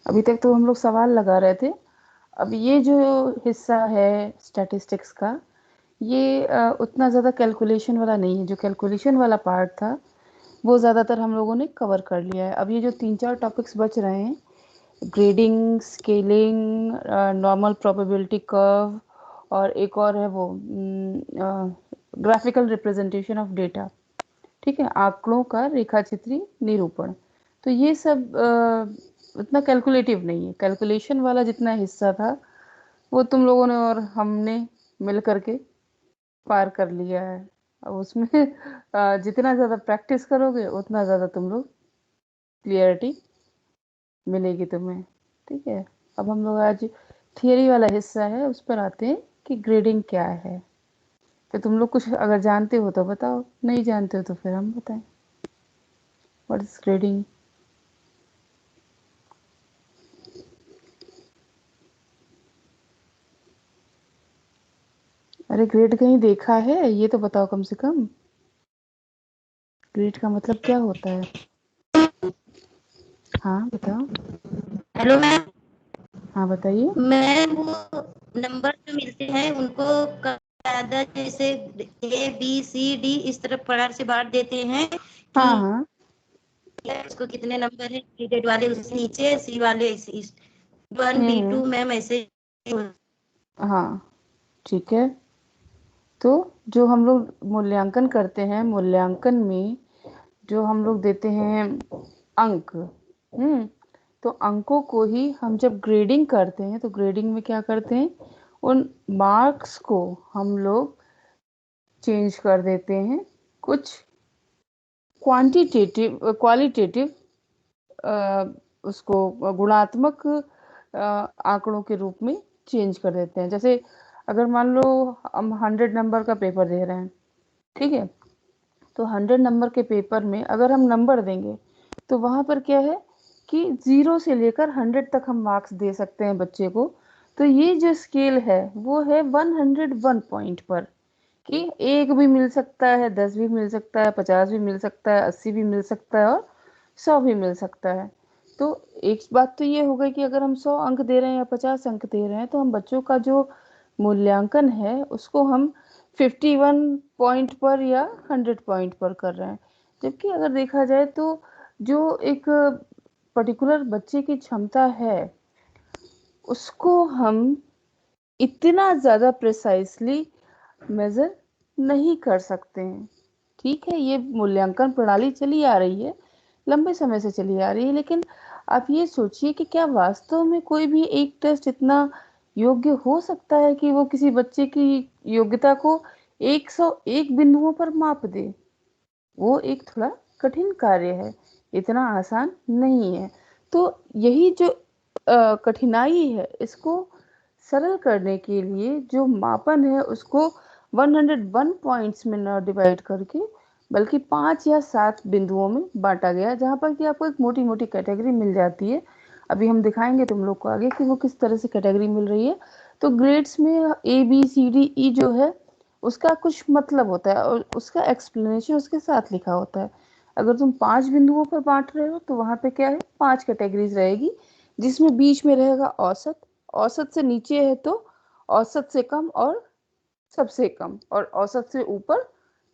अभी तक तो हम लोग सवाल लगा रहे थे। अब ये जो हिस्सा है स्टैटिस्टिक्स का, ये उतना ज़्यादा कैलकुलेशन वाला नहीं है। जो कैलकुलेशन वाला पार्ट था वो ज़्यादातर हम लोगों ने कवर कर लिया है। अब ये जो 3-4 टॉपिक्स बच रहे हैं, grading, scaling, normal probability curve, और एक और है वो ग्राफिकल रिप्रेजेंटेशन ऑफ डेटा। ठीक है, आंकड़ों का रेखाचित्री निरूपण। तो ये सब उतना कैलकुलेटिव नहीं है। कैलकुलेशन वाला जितना हिस्सा था वो तुम लोगों ने और हमने मिल करके पार कर लिया है। अब उसमें जितना ज़्यादा प्रैक्टिस करोगे उतना ज़्यादा तुम लोग क्लियरिटी मिलेगी तुम्हें। ठीक है, अब हम लोग आज थियरी वाला हिस्सा है उस पर आते हैं कि ग्रेडिंग क्या है। तो तुम लोग कुछ अगर जानते हो तो बताओ, नहीं जानते हो तो फिर हम बताएं व्हाट इज ग्रेडिंग। अरे ग्रेड कहीं देखा है ये तो बताओ कम से कम। ग्रेड का मतलब क्या होता है? हाँ बताओ। Hello ma'am. हाँ बताइए। मैम वो नंबर जो मिलते हैं उनको कायदा जैसे A B C D इस तरह प्रकार से बांट देते हैं कि हाँ हाँ। इसको कितने नंबर है, ग्रेडेड वाले उससे नीचे, सी वाले one B hmm. Two ma'am ऐसे। हाँ ठीक है। तो जो हम लोग मूल्यांकन करते हैं, मूल्यांकन में जो हम लोग देते हैं अंक, तो अंकों को ही हम जब ग्रेडिंग करते हैं तो ग्रेडिंग में क्या करते हैं, उन मार्क्स को हम लोग चेंज कर देते हैं कुछ क्वांटिटेटिव क्वालिटेटिव उसको गुणात्मक आंकड़ों के रूप में चेंज कर देते हैं। जैसे अगर मान लो हम 100 नंबर का पेपर दे रहे हैं, ठीक है, तो 100 नंबर के पेपर में अगर हम नंबर देंगे तो वहाँ पर क्या है कि 0 से लेकर 100 तक हम मार्क्स दे सकते हैं बच्चे को। तो ये जो स्केल है वो है 101 पॉइंट पर, कि 1 भी मिल सकता है, 10 भी मिल सकता है, 50 भी मिल सकता है, 80 भी मिल सकता है, और 100 भी मिल सकता है। तो एक बात तो ये हो गई कि अगर हम 100 अंक दे रहे हैं या 50 अंक दे रहे हैं तो हम बच्चों का जो मूल्यांकन है उसको हम 51 पॉइंट पर या 100 पॉइंट पर कर रहे हैं। जबकि अगर देखा जाए तो जो एक पर्टिकुलर बच्चे की क्षमता है उसको हम इतना ज़्यादा प्रिसाइसली मेज़र नहीं कर सकते हैं। ठीक है, ये मूल्यांकन प्रणाली चली आ रही है, लंबे समय से चली आ रही है, लेकिन आप ये सोचिए कि क्या वास्तव में कोई भी एक टेस्ट इतना योग्य हो सकता है कि वो किसी बच्चे की योग्यता को 101 बिंदुओं पर माप दे? वो एक थोड़ा कठिन कार्य है, इतना आसान नहीं है। तो यही जो कठिनाई है इसको सरल करने के लिए जो मापन है उसको 101 पॉइंट्स में न डिवाइड करके बल्कि 5 या 7 बिंदुओं में बांटा गया, जहाँ पर कि आपको एक मोटी मोटी कैटेगरी मिल जाती है। अभी हम दिखाएंगे तुम लोग को आगे कि वो किस तरह से कैटेगरी मिल रही है। तो ग्रेड्स में A B C D E जो है उसका कुछ मतलब होता है और उसका एक्सप्लेनेशन उसके साथ लिखा होता है। अगर तुम 5 बिंदुओं पर बांट रहे हो तो वहां पे क्या है, 5 कैटेगरीज रहेगी, जिसमें बीच में रहेगा औसत, औसत से नीचे है तो औसत से कम और सबसे कम, और औसत से ऊपर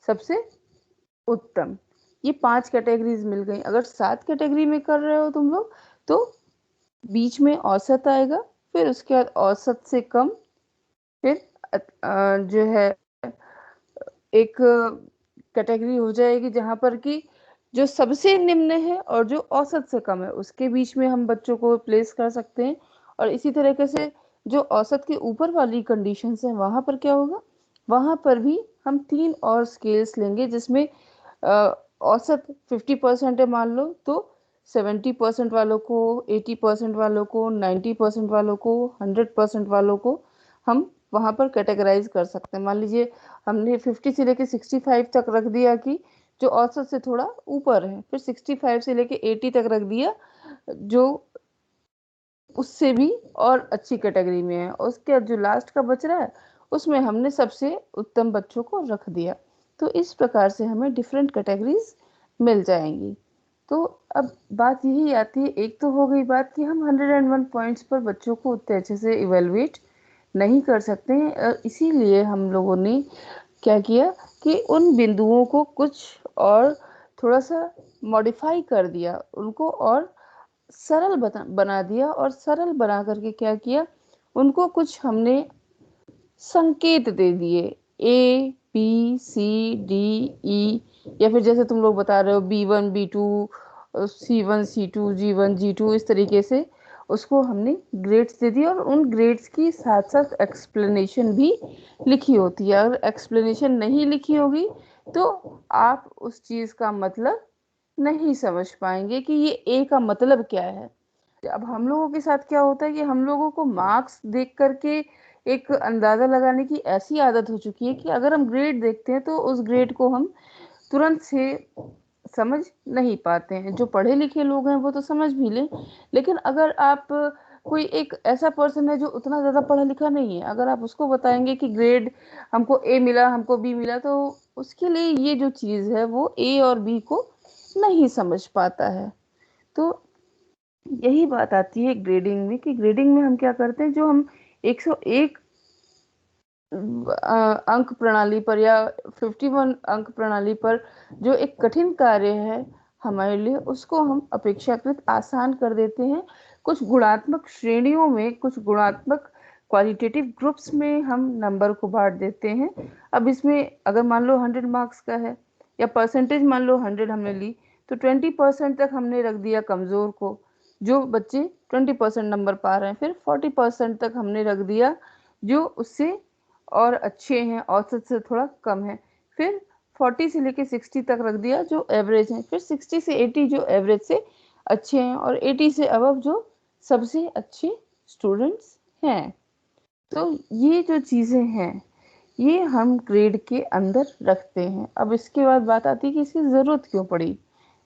सबसे उत्तम। ये 5 कैटेगरीज मिल गई। अगर 7 कैटेगरी में कर रहे हो तुम लोग तो बीच में औसत आएगा, फिर उसके बाद औसत से कम, फिर जो है एक कैटेगरी हो जाएगी जहां पर कि जो सबसे निम्न है और जो औसत से कम है उसके बीच में हम बच्चों को प्लेस कर सकते हैं। और इसी तरीके से जो औसत के ऊपर वाली कंडीशंस है वहां पर क्या होगा, वहां पर भी हम 3 और स्केल्स लेंगे, जिसमें औसत 50% है मान लो, तो 70% वालों को, 80% वालों को, 90% वालों को, 100% वालों को हम वहां पर कैटेगराइज कर सकते हैं। मान लीजिए हमने 50 से लेके 65 तक रख दिया कि जो औसत से थोड़ा ऊपर है, फिर 65 से लेके 80 तक रख दिया जो उससे भी और अच्छी कैटेगरी में है, और उसके बाद जो लास्ट का बच रहा है उसमें हमने सबसे उत्तम बच्चों को रख दिया। तो इस प्रकार से हमें डिफरेंट कैटेगरीज मिल जाएंगी। तो अब बात यही आती है, एक तो हो गई बात कि हम 101 पॉइंट्स पर बच्चों को उतने अच्छे से इवेलुएट नहीं कर सकते हैं, इसीलिए हम लोगों ने क्या किया कि उन बिंदुओं को कुछ और थोड़ा सा मॉडिफाई कर दिया, उनको और सरल बना दिया, और सरल बना करके क्या किया, उनको कुछ हमने संकेत दे दिए, A B C D E, या फिर जैसे तुम लोग बता रहे हो B1 B2 C1 C2 G1 G2, इस तरीके से उसको हमने ग्रेड्स दे दिए, और उन ग्रेड्स की साथ साथ एक्सप्लेनेशन भी लिखी होती है। अगर एक्सप्लेनेशन नहीं लिखी होगी तो आप उस चीज का मतलब नहीं समझ पाएंगे कि ये ए का मतलब क्या है। अब हम लोगों के साथ क्या होता है कि हम लोगों को मार्क्स देख करके एक अंदाजा लगाने की ऐसी आदत हो चुकी है कि अगर हम ग्रेड देखते हैं तो उस ग्रेड को हम तुरंत से समझ नहीं पाते हैं। जो पढ़े लिखे लोग हैं वो तो समझ भी लें, लेकिन अगर आप कोई एक ऐसा पर्सन है जो उतना ज़्यादा पढ़ा लिखा नहीं है, अगर आप उसको बताएंगे कि ग्रेड हमको ए मिला, हमको बी मिला, तो उसके लिए ये जो चीज़ है वो ए और बी को नहीं समझ पाता है। तो यही बात आती है ग्रेडिंग में, कि ग्रेडिंग में हम क्या करते हैं, जो हम 101 अंक प्रणाली पर या 51 अंक प्रणाली पर जो एक कठिन कार्य है हमारे लिए, उसको हम अपेक्षाकृत आसान कर देते हैं। कुछ गुणात्मक श्रेणियों में, कुछ गुणात्मक क्वालिटेटिव ग्रुप्स में हम नंबर को बांट देते हैं। अब इसमें अगर मान लो 100 मार्क्स का है, या परसेंटेज मान लो 100 हमने ली, तो 20% तक हमने रख दिया कमजोर को, जो बच्चे 20% नंबर पा रहे हैं। फिर 40% तक हमने रख दिया जो उससे और अच्छे हैं, औसत से थोड़ा कम है। फिर 40 से लेके 60 तक रख दिया जो एवरेज है। फिर 60 से 80 जो एवरेज से अच्छे हैं, और 80 से अबव जो सबसे अच्छे स्टूडेंट्स हैं। तो ये जो चीज़ें हैं ये हम ग्रेड के अंदर रखते हैं। अब इसके बाद बात आती है कि इसकी ज़रूरत क्यों पड़ी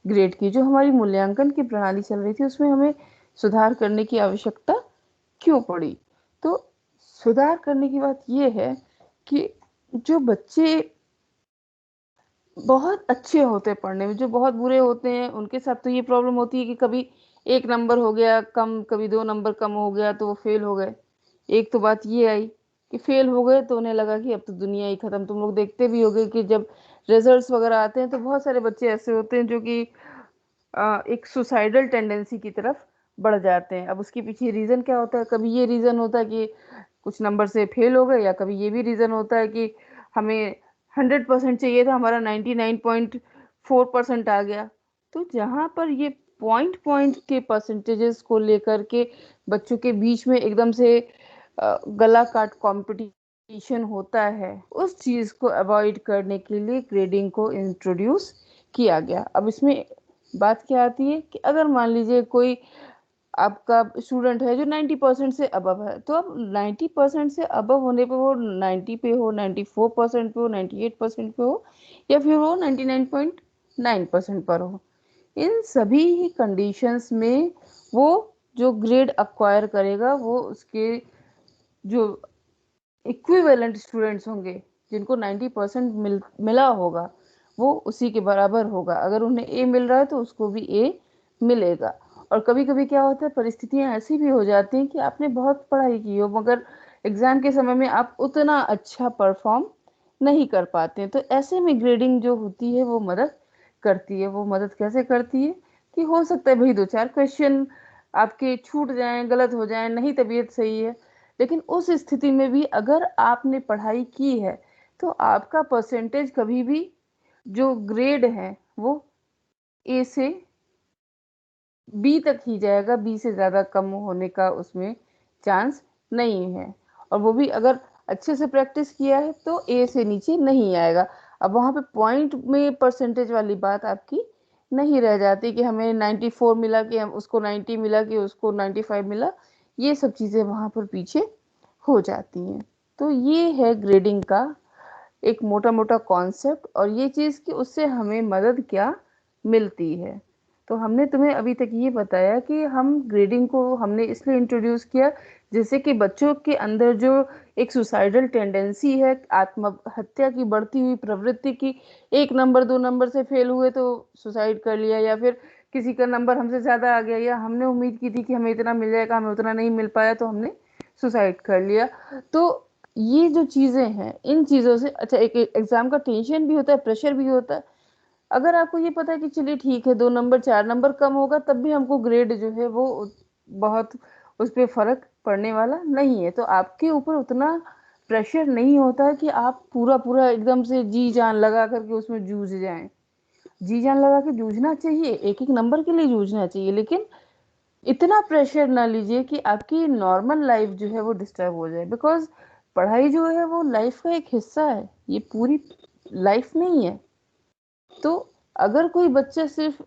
ग्रेड की। जो हमारी मूल्यांकन की प्रणाली चल रही थी उसमें हमें सुधार करने की आवश्यकता क्यों पड़ी। तो सुधार करने की बात यह है कि जो बच्चे बहुत अच्छे होते हैं पढ़ने में, जो बहुत बुरे होते हैं, उनके साथ तो ये प्रॉब्लम होती है कि कभी एक नंबर हो गया कम, कभी 2 नंबर कम हो गया तो वो फेल हो गए। एक तो बात ये आई कि फेल हो गए तो उन्हें लगा कि अब तो दुनिया ही खत्म। तुम लोग देखते भी होगे कि जब रिजल्ट्स वगैरह आते हैं तो बहुत सारे बच्चे ऐसे होते हैं जो कि एक सुसाइडल टेंडेंसी की तरफ बढ़ जाते हैं। अब उसके पीछे रीज़न क्या होता है, कभी ये रीज़न होता है कि कुछ नंबर से फेल हो गए, या कभी ये भी रीज़न होता है कि हमें 100% चाहिए था, हमारा 99.4% आ गया। तो जहाँ पर ये पॉइंट पॉइंट के परसेंटेजेस को लेकर के बच्चों के बीच में एकदम से गला काट कंपटीशन होता है, उस चीज़ को अवॉइड करने के लिए ग्रेडिंग को इंट्रोड्यूस किया गया। अब इसमें बात क्या आती है कि अगर मान लीजिए कोई आपका स्टूडेंट है जो 90% से अबव है, तो अब 90% से अबव होने पे वो 90 पे हो, 94% पे हो, 98% पे हो, या फिर वो 99.9% पर हो, इन सभी ही कंडीशंस में वो जो ग्रेड अक्वायर करेगा वो उसके जो इक्विवेलेंट स्टूडेंट्स होंगे जिनको 90% मिला होगा वो उसी के बराबर होगा। अगर उन्हें ए मिल रहा है तो उसको भी ए मिलेगा। और कभी कभी क्या होता है, परिस्थितियां ऐसी भी हो जाती हैं कि आपने बहुत पढ़ाई की हो मगर एग्जाम के समय में आप उतना अच्छा परफॉर्म नहीं कर पाते हैं, तो ऐसे में ग्रेडिंग जो होती है वो मदद करती है। वो मदद कैसे करती है कि हो सकता है भाई 2-4 क्वेश्चन आपके छूट जाएं, गलत हो जाएं, नहीं तबीयत सही है, लेकिन उस स्थिति में भी अगर आपने पढ़ाई की है तो आपका परसेंटेज कभी भी जो ग्रेड है वो ए से बी तक ही जाएगा, बी से ज़्यादा कम होने का उसमें चांस नहीं है। और वो भी अगर अच्छे से प्रैक्टिस किया है तो ए से नीचे नहीं आएगा। अब वहाँ पे पॉइंट में परसेंटेज वाली बात आपकी नहीं रह जाती कि हमें 94 मिला कि हम उसको 90 मिला कि उसको 95 मिला, ये सब चीज़ें वहाँ पर पीछे हो जाती हैं। तो ये है ग्रेडिंग का एक मोटा मोटा कॉन्सेप्ट, और ये चीज़ कि उससे हमें मदद क्या मिलती है। तो हमने तुम्हें अभी तक ये बताया कि हम ग्रेडिंग को हमने इसलिए इंट्रोड्यूस किया जिससे कि बच्चों के अंदर जो एक सुसाइडल टेंडेंसी है, आत्महत्या की बढ़ती हुई प्रवृत्ति की, 1 नंबर 2 नंबर से फेल हुए तो सुसाइड कर लिया, या फिर किसी का नंबर हमसे ज़्यादा आ गया या हमने उम्मीद की थी कि हमें इतना मिल जाएगा, हमें उतना नहीं मिल पाया तो हमने सुसाइड कर लिया। तो ये जो चीज़ें हैं, इन चीज़ों से अच्छा एक एग्ज़ाम का टेंशन भी होता है, प्रेशर भी होता है। अगर आपको ये पता है कि चलिए ठीक है 2 नंबर 4 नंबर कम होगा तब भी हमको ग्रेड जो है वो बहुत उस पे फ़र्क पड़ने वाला नहीं है। तो आपके ऊपर उतना प्रेशर नहीं होता है कि आप पूरा-पूरा एकदम से जी जान लगा कर के उसमें जूझ जाएँ। जी जान लगा के जूझना चाहिए, एक-एक नंबर के लिए जूझना चाहिए, लेकिन इतना प्रेशर ना लीजिए कि आपकी नॉर्मल लाइफ जो है वो डिस्टर्ब हो जाए। बिकॉज़ पढ़ाई जो है वो लाइफ का एक हिस्सा है, ये पूरी लाइफ नहीं है। तो अगर कोई बच्चा सिर्फ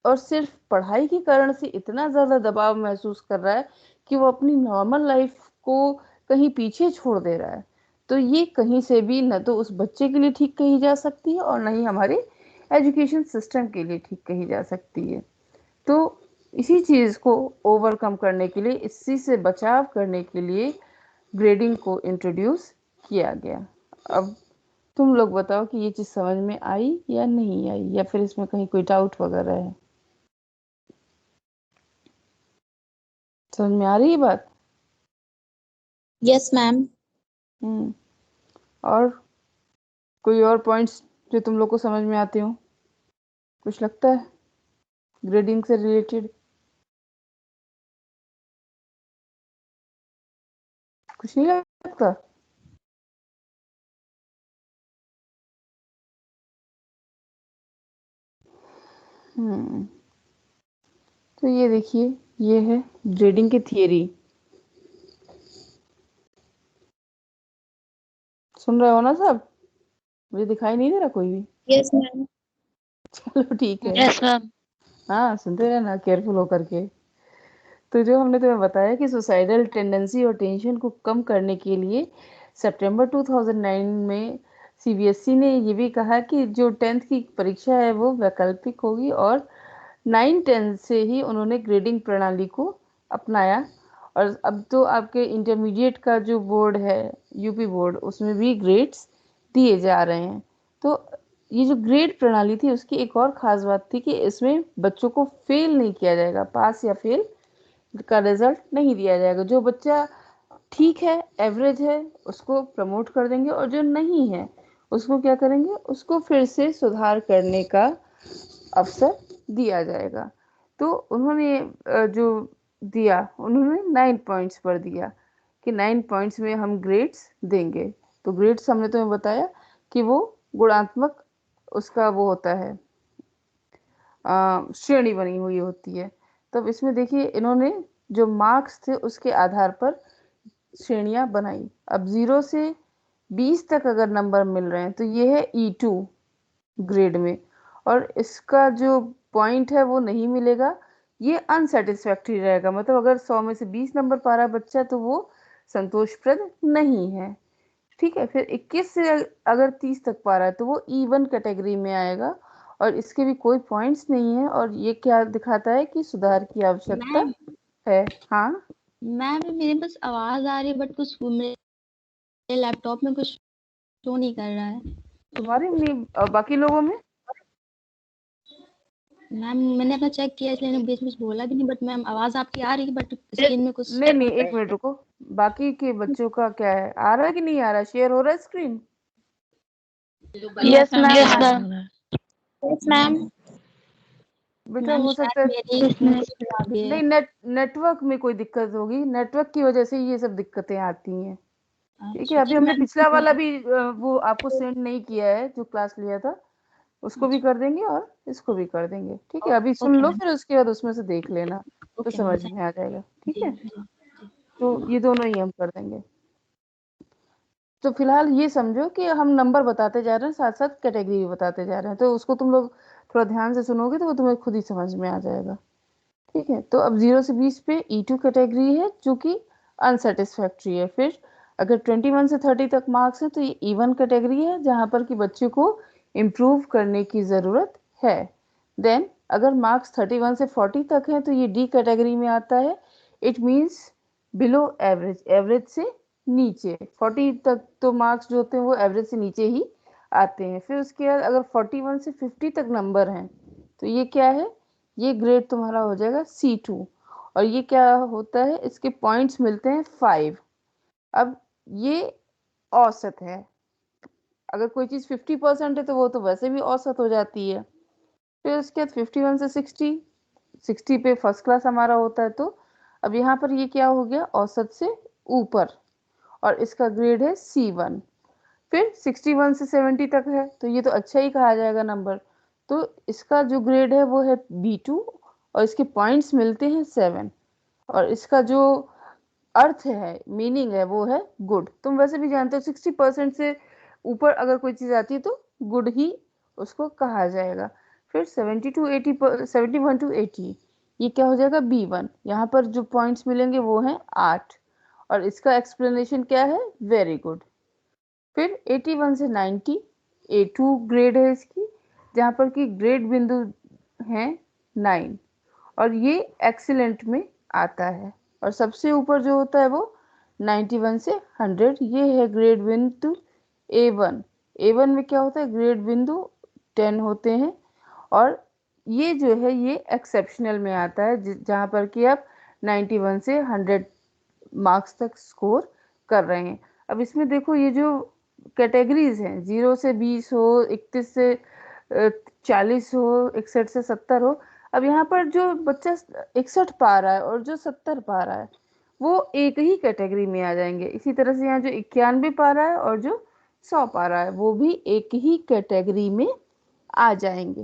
और सिर्फ पढ़ाई के कारण से इतना ज़्यादा दबाव महसूस कर रहा है कि वो अपनी नॉर्मल लाइफ को कहीं पीछे छोड़ दे रहा है, तो ये कहीं से भी न तो उस बच्चे के लिए ठीक कही जा सकती है और न ही हमारे एजुकेशन सिस्टम के लिए ठीक कही जा सकती है। तो इसी चीज़ को ओवरकम करने के लिए, इसी से बचाव करने के लिए ग्रेडिंग को इंट्रोड्यूस किया गया। अब तुम लोग बताओ कि ये चीज़ समझ में आई या नहीं आई, या फिर इसमें कहीं कोई डाउट वगैरह है? समझ में आ रही है बात? Yes ma'am. और कोई और पॉइंट्स जो तुम लोग को समझ में आते हो, कुछ लगता है ग्रेडिंग से रिलेटेड? कुछ नहीं लगता? हम्म तो ये देखिए, ये है ग्रेडिंग की थियरी। सुन रहे हो ना सब? मुझे दिखाई नहीं दे रहा कोई भी? Yes ma'am. चलो ठीक है। Yes ma'am. हाँ, सुनते रहना केयरफुल होकर के। तो जो हमने तुम्हें बताया कि सुसाइडल टेंडेंसी और टेंशन को कम करने के लिए सितंबर 2009 में सीबीएसई ने ये भी कहा कि जो 10th की परीक्षा है वो वैकल्पिक होगी, और 9-10 से ही उन्होंने ग्रेडिंग प्रणाली को अपनाया। और अब तो आपके इंटरमीडिएट का जो बोर्ड है, यूपी बोर्ड, उसमें भी ग्रेड्स दिए जा रहे हैं। तो ये जो ग्रेड प्रणाली थी उसकी एक और ख़ास बात थी कि इसमें बच्चों को फेल नहीं किया जाएगा, पास या फेल का रिजल्ट नहीं दिया जाएगा। जो बच्चा ठीक है, एवरेज है, उसको प्रमोट कर देंगे, और जो नहीं है उसको क्या करेंगे, उसको फिर से सुधार करने का अवसर दिया जाएगा। तो उन्होंने जो दिया, उन्होंने 9 पॉइंट्स पर दिया कि 9 पॉइंट्स में हम ग्रेड्स देंगे। तो ग्रेड्स हमने तुम्हें बताया कि वो गुणात्मक उसका वो होता है, श्रेणी बनी हुई होती है। तब इसमें देखिए इन्होंने जो मार्क्स थे उसके आधार पर श्रेणियां बनाई। अब 0 से 20 तक अगर नंबर मिल रहे हैं तो ये है E2 ग्रेड में, और इसका जो पॉइंट है वो नहीं मिलेगा, ये अनसेटिस्फैक्ट्री रहेगा। मतलब अगर 100 में से 20 नंबर पा रहा है बच्चा तो वो संतोषप्रद नहीं है। ठीक है, फिर 21 से अगर 30 तक पा रहा है तो वो E1 कैटेगरी में आएगा, और इसके भी कोई पॉइंट्स नहीं है, और ये क्या दिखाता है कि सुधार की आवश्यकता मैम है। हाँ, मैम मेरे पास आवाज आ रही है बट कुछ मेरे लैपटॉप में कुछ शो नहीं कर रहा है। तुम्हारे नहीं, बाकी लोगों में? मैम मैंने अपना चेक किया इसलिए मैंने बीच में कुछ बोला भी नहीं, बट मैम आवाज आपकी आ रही है बट स्क्रीन में कुछ। नहीं नहीं, एक मिनट रुको। बाकी के बच्चों का क्या है, आ रहा है कि नहीं आ रहा है, शेयर हो रहा है screen? Yes ma'am. Yes ma'am. Yes ma'am. बेटा मैम हो सकता शायद है मेरी खराब है। नहीं, नेटवर्क में कोई दिक्कत होगी, नेटवर्क की वजह से ये सब दिक्कतें आती हैं। ठीक है, अच्छा अभी ठीक हमने मैम। पिछला वाला भी वो आपको सेंड नहीं किया है जो क्लास लिया था, उसको भी कर देंगे और इसको भी कर देंगे। ठीक है, अभी सुन ओके लो मैम। फिर उसके बाद उसमें से देख लेना, तो ओके मैम। समझ में आ जाएगा। ठीक जी है, जी। तो ये दोनों ही हम कर देंगे। तो फिलहाल ये समझो कि हम नंबर बताते जा रहे हैं, साथ साथ कैटेगरी भी बताते जा रहे हैं, तो उसको तुम लोग थोड़ा ध्यान से सुनोगे तो वो तुम्हें खुद ही समझ में आ जाएगा। ठीक है, तो अब 0 से 20 पे E2 कैटेगरी है जो कि अनसेटिस्फैक्ट्री है। फिर अगर 21 से 30 तक मार्क्स है तो ये E1 कैटेगरी है जहाँ पर कि बच्चे को इम्प्रूव करने की ज़रूरत है। देन अगर मार्क्स 31 से 40 तक है तो ये D कैटेगरी में आता है। It means below average, average से नीचे। 40 तक तो मार्क्स जो होते हैं वो एवरेज से नीचे ही आते हैं। फिर उसके बाद अगर 41 से 50 तक नंबर हैं तो ये क्या है, ये ग्रेड तुम्हारा हो जाएगा C2। और ये क्या होता है, इसके पॉइंट्स मिलते हैं 5। अब ये औसत है, अगर कोई चीज 50% है तो वो तो वैसे भी औसत हो जाती है। फिर उसके बाद 51 से 60, 60 पे फर्स्ट क्लास हमारा होता है। तो अब यहाँ पर ये क्या हो गया, औसत से ऊपर, और इसका ग्रेड है C1। फिर 61 से 70 तक है, तो ये तो अच्छा ही कहा जाएगा नंबर। तो इसका जो ग्रेड है वो है B2, और इसके पॉइंट्स मिलते हैं 7। और इसका जो अर्थ है, मीनिंग है, वो है गुड। तुम वैसे भी जानते हो 60% से ऊपर अगर कोई चीज आती है तो गुड ही उसको कहा जाएगा। फिर 70 टू 80, 71 टू 80, ये क्या हो जाएगा B1। यहाँ पर जो पॉइंट्स मिलेंगे वो हैं 8, और इसका एक्सप्लेनेशन क्या है, वेरी गुड। फिर 81 से 90, A2 ग्रेड है इसकी, जहाँ पर कि ग्रेड बिंदु है 9, और ये एक्सीलेंट में आता है। और सबसे ऊपर जो होता है वो 91 से 100, ये है ग्रेड बिंदु A1। A1 में क्या होता है, ग्रेड बिंदु 10 होते हैं, और ये जो है ये एक्सेप्शनल में आता है, जहाँ पर कि आप 91 से 100 मार्क्स तक स्कोर कर रहे हैं। अब इसमें देखो ये जो कैटेगरीज हैं, 0 से 20 हो, 31 से 40 हो, 61 से 70 हो। अब यहाँ पर जो बच्चा 61 पा रहा है और जो 70 पा रहा है वो एक ही कैटेगरी में आ जाएंगे। इसी तरह से यहाँ जो 91 पा रहा है और जो 100 पा रहा है वो भी एक ही कैटेगरी में आ जाएंगे,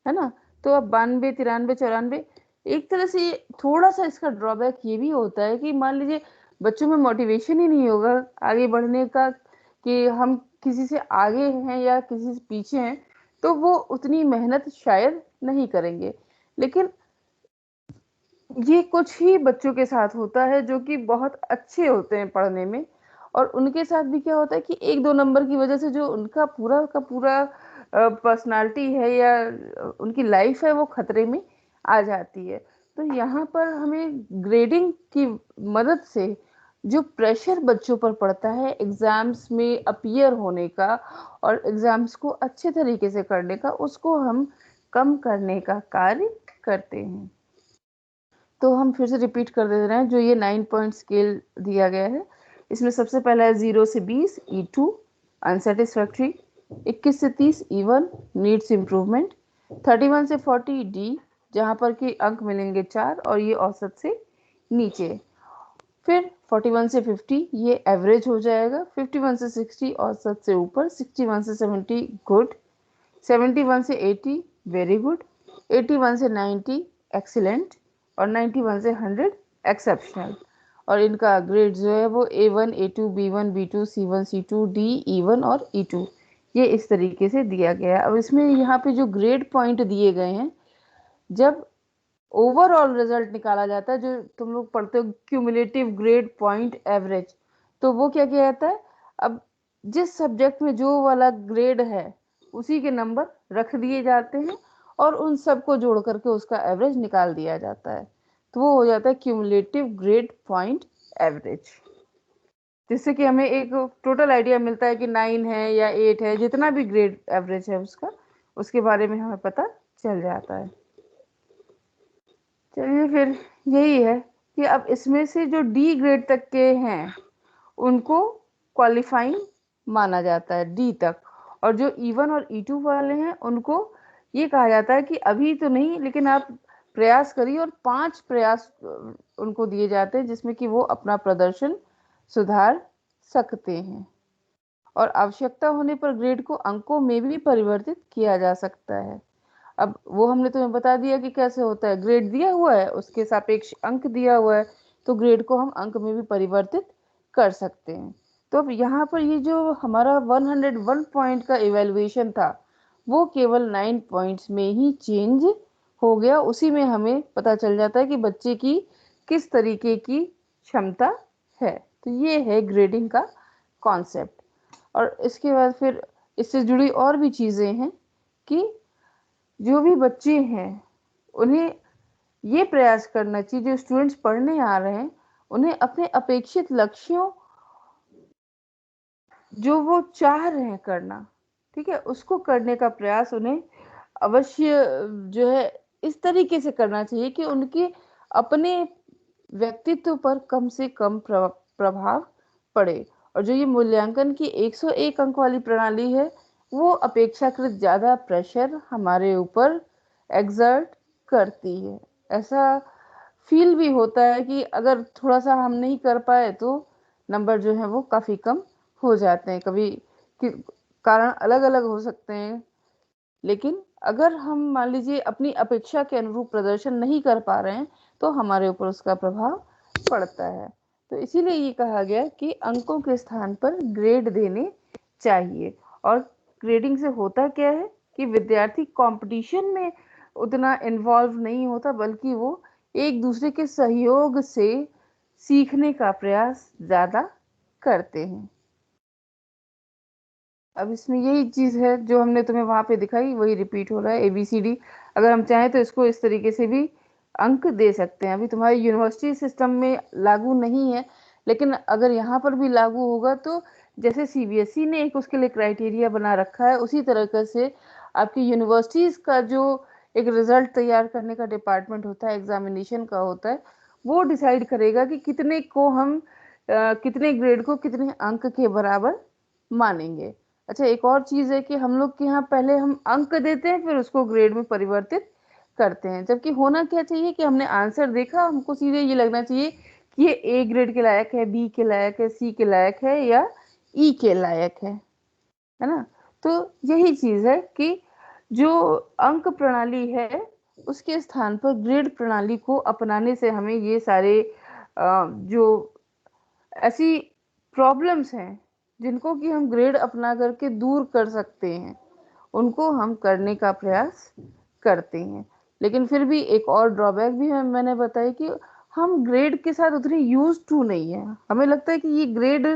है ना। तो अब 92, 93, 94, एक तरह से थोड़ा सा इसका ड्रॉबैक ये भी होता है कि मान लीजिए बच्चों में मोटिवेशन ही नहीं होगा आगे बढ़ने का, कि हम किसी से आगे हैं या किसी से पीछे हैं, तो वो उतनी मेहनत शायद नहीं करेंगे। लेकिन ये कुछ ही बच्चों के साथ होता है जो कि बहुत अच्छे होते हैं पढ़ने में, और उनके साथ भी क्या होता है कि 1-2 नंबर की वजह से जो उनका पूरा का पूरा पर्सनालिटी है या उनकी लाइफ है वो खतरे में आ जाती है। तो यहाँ पर हमें ग्रेडिंग की मदद से जो प्रेशर बच्चों पर पड़ता है एग्जाम्स में अपीयर होने का और एग्जाम्स को अच्छे तरीके से करने का, उसको हम कम करने का कार्य करते हैं। तो हम फिर से रिपीट कर दे रहे हैं, जो ये 9 पॉइंट स्केल दिया गया है इसमें सबसे पहला है 0 से 20 E2 अनसेटिस्फैक्ट्री, 21 से 30 E1 नीड्स इम्प्रूवमेंट, 31 से 40 D जहाँ पर कि अंक मिलेंगे 4 और ये औसत से नीचे। फिर 41 से 50 ये एवरेज हो जाएगा, 51 से 60 औसत से ऊपर, 61 से 70 गुड, 71 से 80 वेरी गुड, 81 से 90 एक्सीलेंट, और 91 से 100 एक्सेप्शनल। और इनका ग्रेड जो है वो A1, A2, B1, B2, C1, C2, D, E1 और E2 ये इस तरीके से दिया गया है। अब इसमें यहाँ पे जो ग्रेड पॉइंट दिए गए हैं, जब ओवरऑल रिजल्ट निकाला जाता है, जो तुम लोग पढ़ते हो क्यूमुलेटिव ग्रेड पॉइंट एवरेज, तो वो क्या किया जाता है, अब जिस सब्जेक्ट में जो वाला ग्रेड है उसी के नंबर रख दिए जाते हैं और उन सबको जोड़ करके उसका एवरेज निकाल दिया जाता है। तो वो हो जाता है क्यूमुलेटिव ग्रेड पॉइंट एवरेज, जिससे कि हमें एक टोटल आइडिया मिलता है कि 9 है या 8 है, जितना भी ग्रेड एवरेज है उसका, उसके बारे में हमें पता चल जाता है। चलिए फिर यही है कि अब इसमें से जो डी ग्रेड तक के हैं उनको क्वालिफाइंग माना जाता है, डी तक। और जो E1 और E2 वाले हैं उनको ये कहा जाता है कि अभी तो नहीं, लेकिन आप प्रयास करिए, और 5 प्रयास उनको दिए जाते हैं जिसमें कि वो अपना प्रदर्शन सुधार सकते हैं। और आवश्यकता होने पर ग्रेड को अंकों में भी परिवर्तित किया जा सकता है। अब वो हमने तुम्हें बता दिया कि कैसे होता है, ग्रेड दिया हुआ है उसके सापेक्ष अंक दिया हुआ है, तो ग्रेड को हम अंक में भी परिवर्तित कर सकते हैं। तो अब यहाँ पर ये जो हमारा 101 पॉइंट का इवेल्युएशन था वो केवल 9 पॉइंट्स में ही चेंज हो गया। उसी में हमें पता चल जाता है कि बच्चे की किस तरीके की क्षमता है। तो ये है ग्रेडिंग का कॉन्सेप्ट। और इसके बाद फिर इससे जुड़ी और भी चीज़ें हैं कि जो भी बच्चे हैं उन्हें ये प्रयास करना चाहिए, जो स्टूडेंट्स पढ़ने आ रहे हैं उन्हें अपने अपेक्षित लक्ष्यों जो वो चाह रहे हैं करना, ठीक है, उसको करने का प्रयास उन्हें अवश्य जो है इस तरीके से करना चाहिए कि उनके अपने व्यक्तित्व पर कम से कम प्रभाव पड़े। और जो ये मूल्यांकन की 101 अंक वाली प्रणाली है, वो अपेक्षाकृत ज्यादा प्रेशर हमारे ऊपर एक्सर्ट करती है। ऐसा फील भी होता है कि अगर थोड़ा सा हम नहीं कर पाए तो नंबर जो है वो काफी कम हो जाते हैं। कभी कारण अलग अलग हो सकते हैं, लेकिन अगर हम मान लीजिए अपनी अपेक्षा के अनुरूप प्रदर्शन नहीं कर पा रहे हैं तो हमारे ऊपर उसका प्रभाव पड़ता है। तो इसीलिए ये कहा गया कि अंकों के स्थान पर ग्रेड देने चाहिए। और ग्रेडिंग से होता क्या है कि विद्यार्थी कंपटीशन में उतना इन्वॉल्व नहीं होता, बल्कि वो एक दूसरे के सहयोग से सीखने का प्रयास ज्यादा करते हैं। अब इसमें यही चीज है जो हमने तुम्हें वहां पे दिखाई, वही रिपीट हो रहा है ABCD। अगर हम चाहें तो इसको इस तरीके से भी अंक दे सकते हैं। अभी तुम्हारे यूनिवर्सिटी सिस्टम में लागू नहीं है, लेकिन अगर यहाँ पर भी लागू होगा तो जैसे CBSE ने एक उसके लिए क्राइटेरिया बना रखा है, उसी तरह से आपकी यूनिवर्सिटीज का जो एक रिजल्ट तैयार करने का डिपार्टमेंट होता है, एग्जामिनेशन का होता है, वो डिसाइड करेगा कि कितने को हम कितने ग्रेड को कितने अंक के बराबर मानेंगे। अच्छा, एक और चीज है कि हम लोग के यहाँ पहले हम अंक देते हैं, फिर उसको ग्रेड में परिवर्तित करते हैं। जबकि होना क्या चाहिए कि हमने आंसर देखा, हमको सीधे ये लगना चाहिए कि ये A ग्रेड के लायक है, B के लायक है, C के लायक है या E के लायक है ना। तो यही चीज है कि जो अंक प्रणाली है उसके स्थान पर ग्रेड प्रणाली को अपनाने से हमें ये सारे जो ऐसी प्रॉब्लम्स हैं जिनको कि हम ग्रेड अपना करके दूर कर सकते हैं, उनको हम करने का प्रयास करते हैं। लेकिन फिर भी एक और ड्रॉबैक भी है, मैंने बताया कि हम ग्रेड के साथ उतने यूज टू नहीं है। हमें लगता है कि ये ग्रेड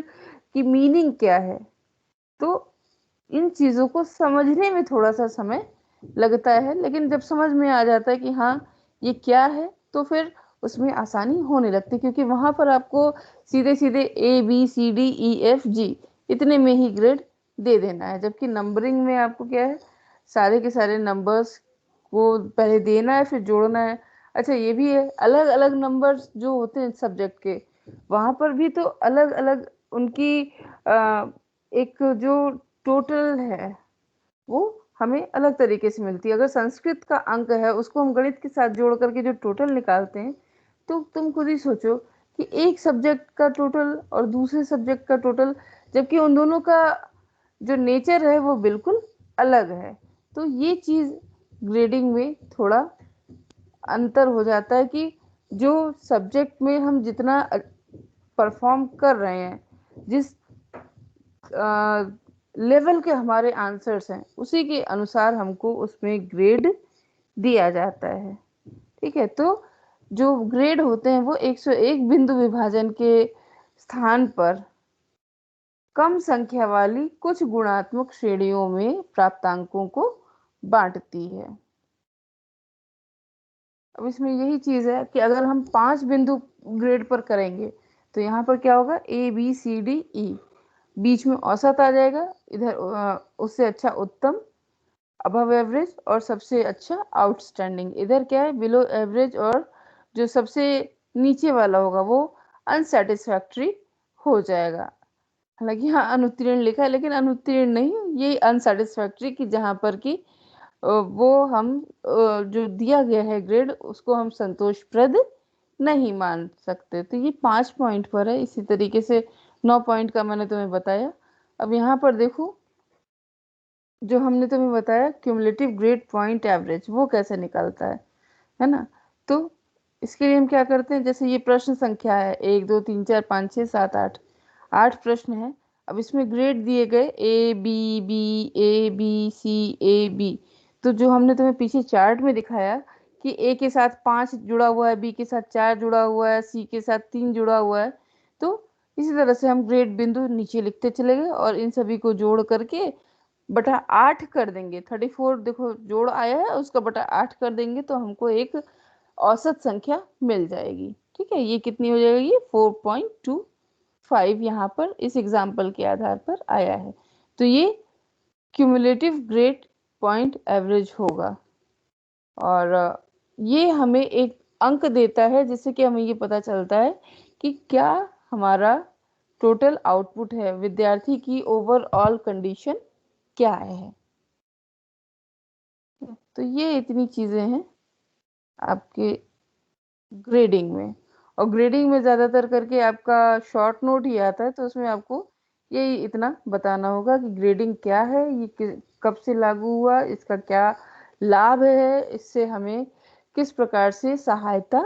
की मीनिंग क्या है, तो इन चीजों को समझने में थोड़ा सा समय लगता है। लेकिन जब समझ में आ जाता है कि हाँ ये क्या है, तो फिर उसमें आसानी होने लगती है, क्योंकि वहां पर आपको सीधे सीधे ABCDEFG इतने में ही ग्रेड दे देना है। जबकि नंबरिंग में आपको क्या है, सारे के सारे नंबर्स को पहले देना है, फिर जोड़ना है। अच्छा, ये भी है, अलग अलग नंबर्स जो होते हैं सब्जेक्ट के, वहां पर भी तो अलग अलग उनकी एक जो टोटल है वो हमें अलग तरीके से मिलती है। अगर संस्कृत का अंक है, उसको हम गणित के साथ जोड़ करके जो टोटल निकालते हैं, तो तुम खुद ही सोचो कि एक सब्जेक्ट का टोटल और दूसरे सब्जेक्ट का टोटल, जबकि उन दोनों का जो नेचर है वो बिल्कुल अलग है। तो ये चीज ग्रेडिंग में थोड़ा अंतर हो जाता है कि जो सब्जेक्ट में हम जितना परफॉर्म कर रहे हैं, जिस लेवल के हमारे आंसर्स हैं, उसी के अनुसार हमको उसमें ग्रेड दिया जाता है। ठीक है, तो जो ग्रेड होते हैं वो 101 बिंदु विभाजन के स्थान पर कम संख्या वाली कुछ गुणात्मक श्रेणियों में प्राप्तांकों को बांटती है। अब इसमें यही चीज है कि अगर हम 5 बिंदु ग्रेड पर करेंगे तो यहाँ पर क्या होगा, ABCDE, बीच में औसत आ जाएगा, इधर उससे अच्छा उत्तम, अबव एवरेज, और सबसे अच्छा आउटस्टैंडिंग। इधर क्या है, बिलो एवरेज, और जो सबसे नीचे वाला होगा वो अनसेटिस्फैक्ट्री हो जाएगा। हालांकि हाँ अनुत्तीर्ण लिखा है, लेकिन अनुत्तीर्ण नहीं, ये अनसेटिस्फैक्ट्री की जहाँ पर कि वो हम जो दिया गया है ग्रेड उसको हम संतोषप्रद नहीं मान सकते। तो ये 5 पॉइंट पर है। इसी तरीके से 9 पॉइंट का मैंने तुम्हें बताया। अब यहाँ पर देखो, जो हमने तुम्हें बताया क्यूमुलेटिव ग्रेड पॉइंट एवरेज वो कैसे निकलता है ना। तो इसके लिए हम क्या करते हैं, जैसे ये प्रश्न संख्या है 1 2 3 4 5 6 7 8, 8 प्रश्न है। अब इसमें ग्रेड दिए गए ABB, तो जो हमने तुम्हें पीछे चार्ट में दिखाया कि A के साथ 5 जुड़ा हुआ है, B के साथ 4 जुड़ा हुआ है, C के साथ 3 जुड़ा हुआ है, तो इसी तरह से हम ग्रेड बिंदु नीचे लिखते चले गए और इन सभी को जोड़ करके बटा 8 कर देंगे। 34 देखो जोड़ आया है, उसका बटा 8 कर देंगे तो हमको एक औसत संख्या मिल जाएगी। ठीक है, ये कितनी हो जाएगी, 4.25 यहाँ पर इस एग्जाम्पल के आधार पर आया है। तो ये क्यूमुलेटिव ग्रेड पॉइंट एवरेज होगा। और ये हमें एक अंक देता है, जिससे कि हमें ये पता चलता है कि क्या हमारा टोटल आउटपुट है, विद्यार्थी की ओवरऑल कंडीशन क्या है। तो ये इतनी चीजें हैं आपके ग्रेडिंग में। और ग्रेडिंग में ज्यादातर करके आपका शॉर्ट नोट ही आता है, तो उसमें आपको यही इतना बताना होगा कि ग्रेडिंग क्या है, ये कब से लागू हुआ, इसका क्या लाभ है, इससे हमें किस प्रकार से सहायता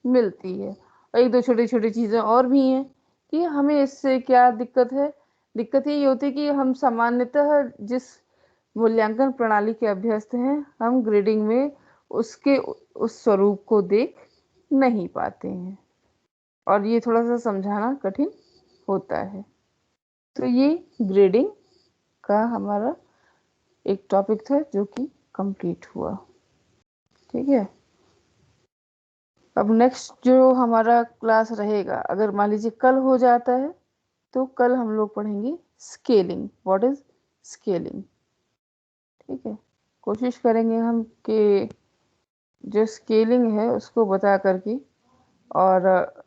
मिलती है। और एक दो छोटी छोटी चीजें और भी हैं कि हमें इससे क्या दिक्कत है। दिक्कत ये होती है कि हम सामान्यतः जिस मूल्यांकन प्रणाली के अभ्यस्त हैं, हम ग्रेडिंग में उसके उस स्वरूप को देख नहीं पाते हैं, और ये थोड़ा सा समझाना कठिन होता है। तो ये ग्रेडिंग का हमारा एक टॉपिक था जो कि कंप्लीट हुआ। ठीक है, अब नेक्स्ट जो हमारा क्लास रहेगा, अगर मान लीजिए कल हो जाता है, तो कल हम लोग पढ़ेंगे स्केलिंग। What is scaling. ठीक है, कोशिश करेंगे हम कि जो स्केलिंग है उसको बता करके, और